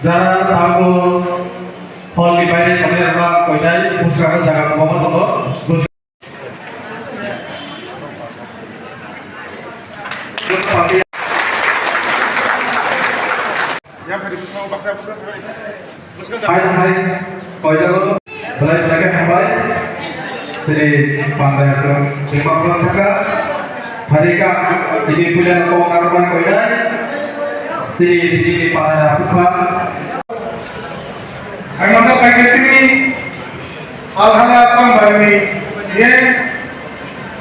যারা থাকবো ফলটি বাইরে চলে আমরা কয়টাই পুরস্কার জায়গা কমাবো Mereka jadi punya kawan-kawan kau di para sukan. Agama pakai sini alhamdulillah sampai ini ye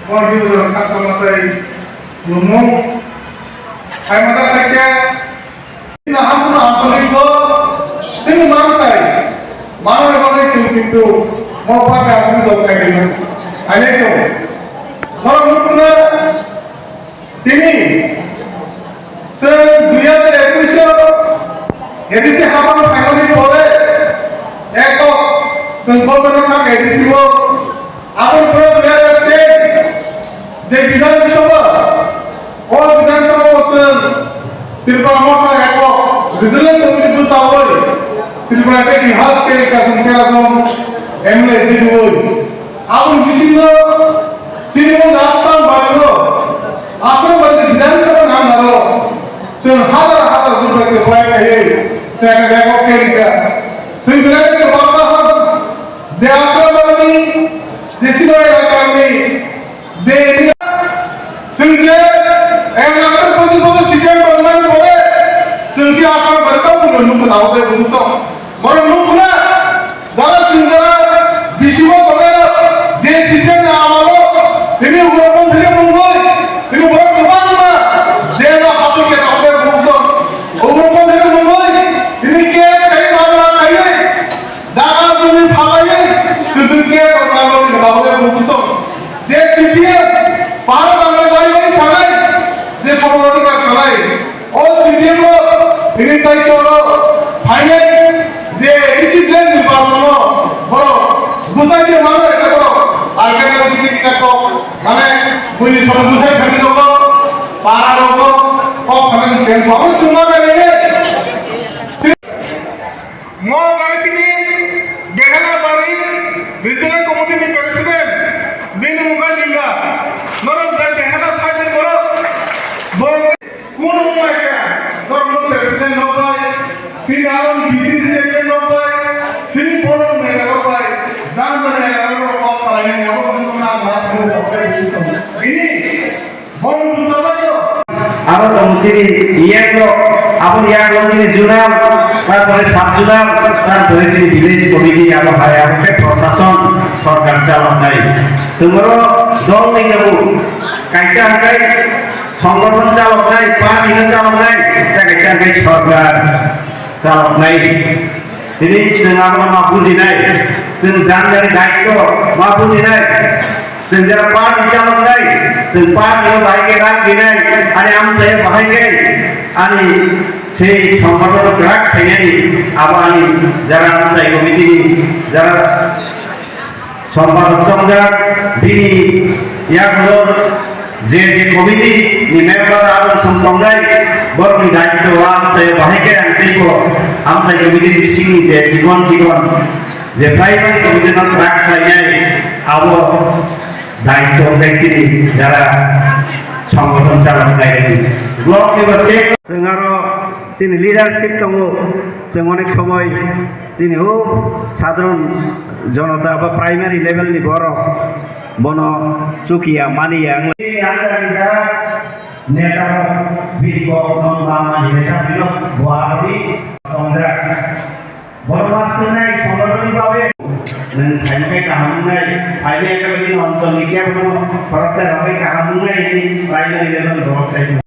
orang itu kata matai lumung. Agama pakai ini hampun hampun itu sini mantai mana orang itu itu mau pakai hampun itu kayak ini. Ada itu orang itu ini দুনিয়া ADC হাবান finally পরে এক সংকল্পনা নাম ADC আপন পুরো 2023 যে বিধানসভা ও বিধানসভা ত্রিপুরা মহাত্মা এক রিজনাল কমিটি বুসাওয়াই ত্রিপুরা বিহার কে কাজম কেরাদম এমএলএ দিবই আপন বিশিন্ন শ্রীমন্ত আসাম বাড়লো আসাম বাড়ি বিধানসভা নাম হলো হাজার হাজার দুর্ভাগ্য ভয় হয়ে সে একটা ব্যাপক কেরিকা সেই বিধানকে বার্তা হন যে আশ্রমবাদী যে সিনেমার কারণে যে সিংহে এক লাখের প্রতিপদ শিক্ষা প্রদান করে সিংহি আশ্রম বাড়িতেও মুখ দাওয়াতে বুঝত বড় মুখ না যারা সিংহরা বিশিব করে যে শিক্ষা না আমারও তিনি উগ্রপন থেকে মঙ্গল তিনি বড় প্রধান না যে না হাতকে দাওয়াতে বুঝত উগ্রপন থেকে মঙ্গল তিনি কে সেই মামলা চাইলে জায়গা তুমি ফালাইলে সুসুকে প্রধান দাওয়াতে বুঝত যে সিপিএম পার বাংলা বাইরে সালাই যে সমাধিকার সালাই ও সিপিএম তিনি তাইছো ফাইনাল যে ডিসিপ্লিন নির্বাচন বড় বুঝাইতে মানে এটা বড় আর্কাইভাল দিকে মানে বুঝি সব বুঝাই ফেলে দেব পাড়া লোক কম সামনে চেঞ্জ হবে শুনবা গেলে মো গাইছিনি দেখানা বাড়ি রিজনাল কমিটি প্রেসিডেন্ট বিনু মুখার্জিরা নরম যায় দেখানা সাইড করো কোন একটা ধর্ম প্রেসিডেন্ট নয় সিনারন বিসি সেক্রেটারি নয় সিনি বড় মেলা নয় দান মানে আরো কম সালাইনি অবস্থা না ini বন্ধু তাবাইও আরো তমসিরি ইয়াকো আপন ইয়াকো যিনি জুনাম তারপরে সাত জুনাম তারপরে যিনি ভিলেজ কমিটি আবার হয় আমাকে প্রশাসন সরকার চালান নাই তোমারও দল নেই যাবো কাইটা হাঁটাই সংগঠন চালক নাই পাঁচ ইনো চালক নাই তাকে চাকরি সরকার চালক নাই তিনি আমরা মা বুঝি নাই গান্ধারী দায়িত্ব মা বুঝি নাই যারা পার্টি চালক নাই পার্টি বাইকে রাখবি নাই আরে আমি বাহাইকে আমি সেই সংগঠন রাখ থেকে আবার আমি যারা আমি কমিটি যারা সম্পাদক সংযোগ তিনি ইয়াগুলো যে কমিটি মেম্বার আবার সম্পন্নাই বড় দায়িত্ব আছে বাহিকে আমি কমিটির সিং যে জীবন যে প্রাইমারি কমিটির রাখ থাকে আবার দায়িত্ব দেখছি যারা সংগঠন চালান গাইনি ব্লক নিবাসী जों आरो जोंनि लिडारशिप दङ जों अनेक समय जोंनि साधारण जनता बा प्राइमारि लेभेलनि बर' बन चुकिया मानिया नेता बिको नन मानि नेता बिनो बहादुरि संजा बरमासनाय संगठननिभाবে नों थाइनाय गाहामनाय थाइनाय बेबायदि अनसलनि गियान सरकार रावै गाहामनाय प्राइमारि लेभेल